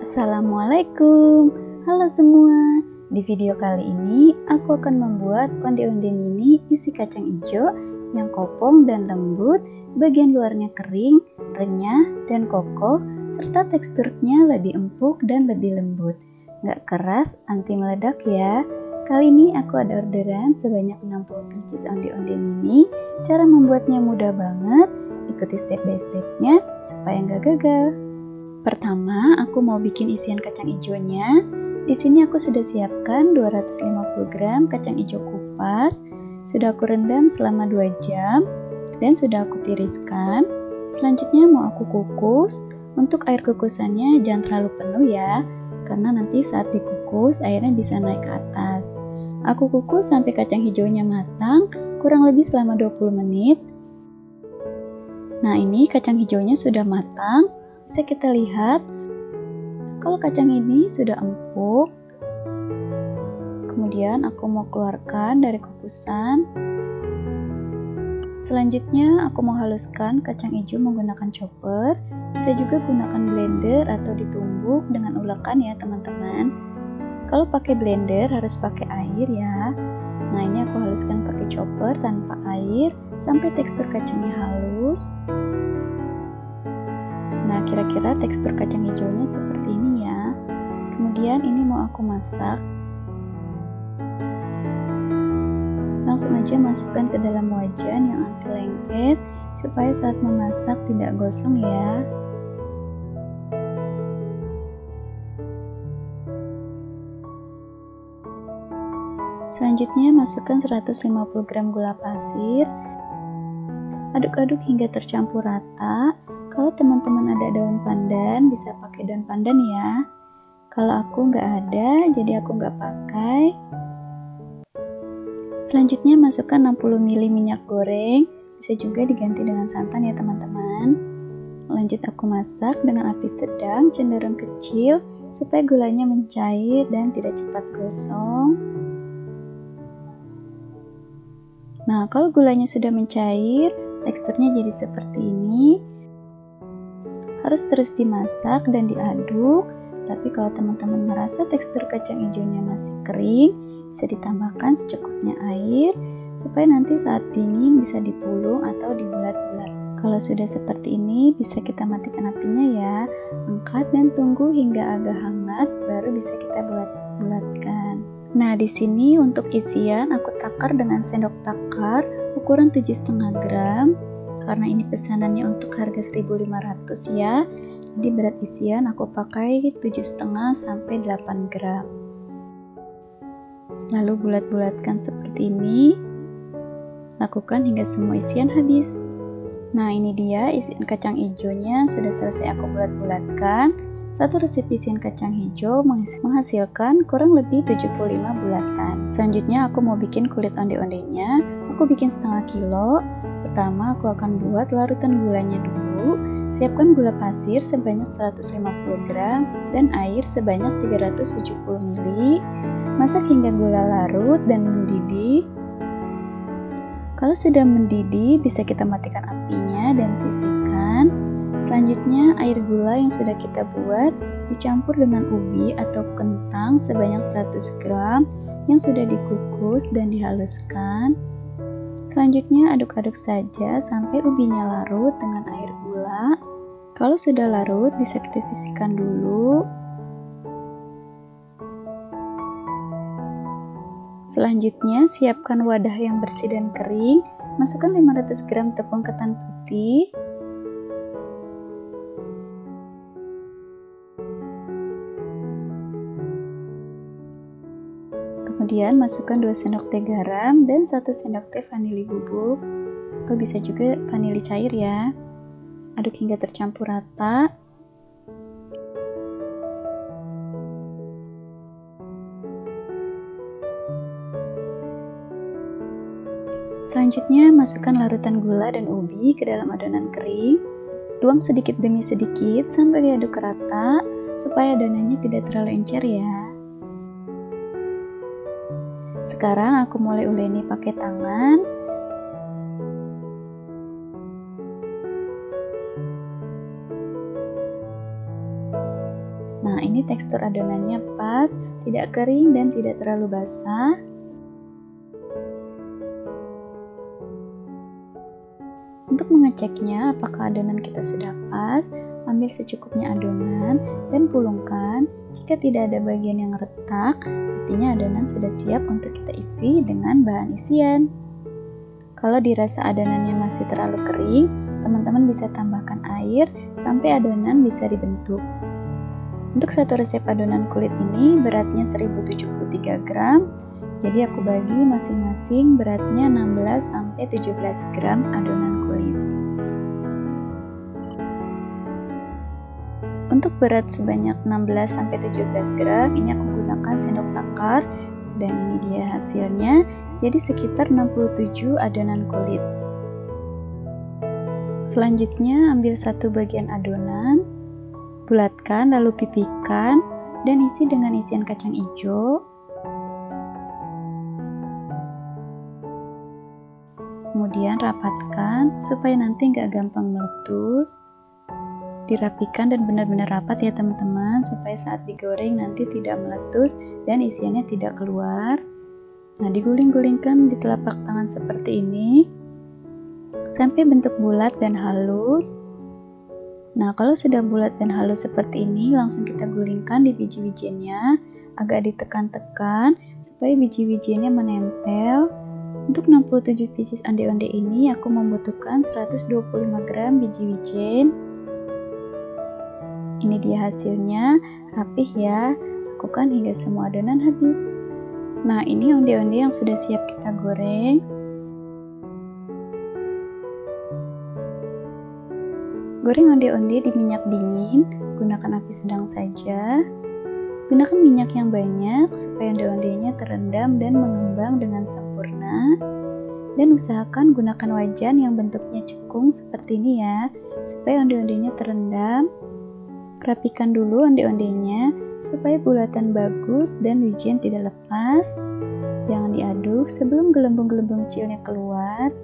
Assalamualaikum, halo semua. Di video kali ini aku akan membuat onde-onde mini isi kacang hijau yang kopong dan lembut, bagian luarnya kering, renyah dan kokoh, serta teksturnya lebih empuk dan lebih lembut. Nggak keras, anti meledak ya. Kali ini aku ada orderan sebanyak 60 pieces onde-onde mini. Cara membuatnya mudah banget, ikuti step by stepnya supaya nggak gagal. Pertama, aku mau bikin isian kacang hijaunya. Di sini aku sudah siapkan 250 gram kacang hijau kupas. Sudah aku rendam selama 2 jam dan sudah aku tiriskan. Selanjutnya mau aku kukus. Untuk air kukusannya jangan terlalu penuh ya, karena nanti saat dikukus airnya bisa naik ke atas. Aku kukus sampai kacang hijaunya matang, kurang lebih selama 20 menit. Nah, ini kacang hijaunya sudah matang. Bisa kita lihat kalau kacang ini sudah empuk. Kemudian aku mau keluarkan dari kukusan. Selanjutnya aku mau haluskan kacang hijau menggunakan chopper. Bisa juga gunakan blender atau ditumbuk dengan ulakan ya teman-teman. Kalau pakai blender harus pakai air ya. Nah, ini aku haluskan pakai chopper tanpa air sampai tekstur kacangnya halus. Nah, kira-kira tekstur kacang hijaunya seperti ini ya. Kemudian ini mau aku masak. Langsung aja masukkan ke dalam wajan yang anti lengket supaya saat memasak tidak gosong ya. Selanjutnya masukkan 150 gram gula pasir. Aduk-aduk hingga tercampur rata. Kalau teman-teman ada daun pandan, bisa pakai daun pandan ya. Kalau aku nggak ada, jadi aku nggak pakai. Selanjutnya masukkan 60 ml minyak goreng. Bisa juga diganti dengan santan ya teman-teman. Lanjut aku masak dengan api sedang, cenderung kecil, supaya gulanya mencair dan tidak cepat gosong. Nah, kalau gulanya sudah mencair, teksturnya jadi seperti ini. Harus terus dimasak dan diaduk. Tapi kalau teman-teman merasa tekstur kacang hijaunya masih kering, bisa ditambahkan secukupnya air supaya nanti saat dingin bisa dipulung atau dibulat-bulat. Kalau sudah seperti ini, bisa kita matikan apinya ya. Angkat dan tunggu hingga agak hangat, baru bisa kita bulat-bulatkan. Nah, di sini untuk isian aku takar dengan sendok takar ukuran 7,5 gram. Karena ini pesanannya untuk harga 1.500 ya. Jadi berat isian aku pakai 7,5 sampai 8 gram. Lalu bulat-bulatkan seperti ini. Lakukan hingga semua isian habis. Nah, ini dia isian kacang hijaunya sudah selesai aku bulat-bulatkan. Satu resep isian kacang hijau menghasilkan kurang lebih 75 bulatan. Selanjutnya aku mau bikin kulit onde-ondenya. Aku bikin setengah kilo. Pertama aku akan buat larutan gulanya dulu. Siapkan gula pasir sebanyak 150 gram dan air sebanyak 370 ml. Masak hingga gula larut dan mendidih. Kalau sudah mendidih, bisa kita matikan apinya dan sisihkan. Selanjutnya air gula yang sudah kita buat dicampur dengan ubi atau kentang sebanyak 100 gram yang sudah dikukus dan dihaluskan. Selanjutnya aduk-aduk saja sampai ubinya larut dengan air gula. Kalau sudah larut bisa kita sisihkan dulu. Selanjutnya siapkan wadah yang bersih dan kering. Masukkan 500 gram tepung ketan putih. Kemudian masukkan 2 sendok teh garam dan 1 sendok teh vanili bubuk, atau bisa juga vanili cair ya. Aduk hingga tercampur rata. Selanjutnya masukkan larutan gula dan ubi ke dalam adonan kering. Tuang sedikit demi sedikit sampai diaduk rata supaya adonannya tidak terlalu encer ya. Sekarang aku mulai uleni pakai tangan. Nah, ini tekstur adonannya pas, tidak kering dan tidak terlalu basah. Untuk mengeceknya apakah adonan kita sudah pas, ambil secukupnya adonan dan pulungkan. Jika tidak ada bagian yang retak, artinya adonan sudah siap untuk kita isi dengan bahan isian. Kalau dirasa adonannya masih terlalu kering, teman-teman bisa tambahkan air sampai adonan bisa dibentuk. Untuk satu resep adonan kulit ini beratnya 1073 gram, jadi aku bagi masing-masing beratnya 16-17 gram adonan kulit. Untuk berat sebanyak 16-17 gram, ini aku gunakan sendok takar dan ini dia hasilnya, jadi sekitar 67 adonan kulit. Selanjutnya ambil satu bagian adonan, bulatkan lalu pipihkan dan isi dengan isian kacang hijau. Kemudian rapatkan supaya nanti nggak gampang meletus. Dirapikan dan benar-benar rapat ya teman-teman, supaya saat digoreng nanti tidak meletus dan isiannya tidak keluar. Nah, diguling-gulingkan di telapak tangan seperti ini sampai bentuk bulat dan halus. Nah, kalau sudah bulat dan halus seperti ini, langsung kita gulingkan di biji-bijiannya, agak ditekan-tekan supaya biji-bijiannya menempel. Untuk 67 pieces onde-onde ini, aku membutuhkan 125 gram biji wijen. Ini dia hasilnya, rapih ya, lakukan hingga semua adonan habis. Nah, ini onde-onde yang sudah siap kita goreng. Goreng onde-onde di minyak dingin, gunakan api sedang saja. Gunakan minyak yang banyak supaya onde-ondenya terendam dan mengembang dengan sempurna. Dan usahakan gunakan wajan yang bentuknya cekung seperti ini ya, supaya onde-ondenya terendam. Rapikan dulu onde-ondenya supaya bulatan bagus dan wijen tidak lepas. Jangan diaduk sebelum gelembung-gelembung kecilnya keluar.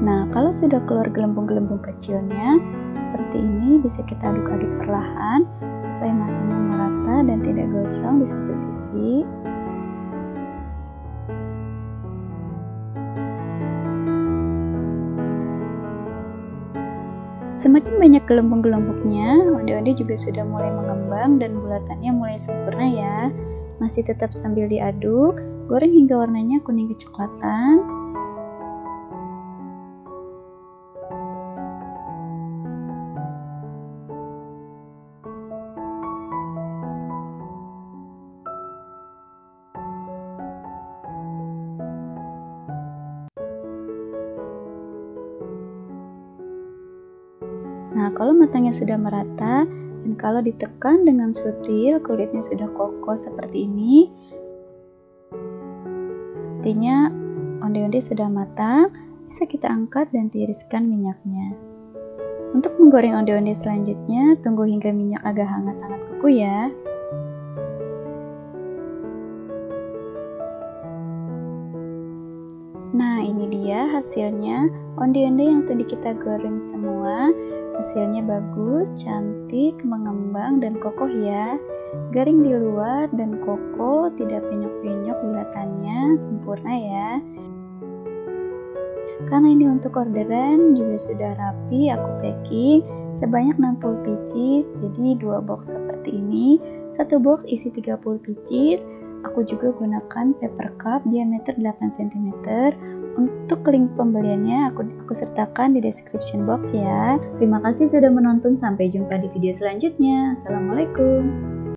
Nah, kalau sudah keluar gelembung-gelembung kecilnya, seperti ini bisa kita aduk-aduk perlahan supaya matangnya merata dan tidak gosong di satu sisi. Semakin banyak gelembung-gelembungnya, onde-onde juga sudah mulai mengembang dan bulatannya mulai sempurna ya. Masih tetap sambil diaduk, goreng hingga warnanya kuning kecoklatan. Nah, kalau matangnya sudah merata dan kalau ditekan dengan sutil, kulitnya sudah kokoh seperti ini, artinya onde-onde sudah matang, bisa kita angkat dan tiriskan minyaknya. Untuk menggoreng onde-onde selanjutnya, tunggu hingga minyak agak hangat-hangat kuku ya. Nah, ini dia hasilnya onde-onde yang tadi kita goreng semua. Hasilnya bagus, cantik, mengembang, dan kokoh ya. Garing di luar dan kokoh, tidak penyok-penyok bulatannya, sempurna ya. Karena ini untuk orderan juga sudah rapi, aku packing sebanyak 60 pieces, jadi 2 box seperti ini. Satu box isi 30 pieces. Aku juga gunakan paper cup diameter 8 cm. Untuk link pembeliannya aku sertakan di description box ya. Terima kasih sudah menonton, sampai jumpa di video selanjutnya. Assalamualaikum.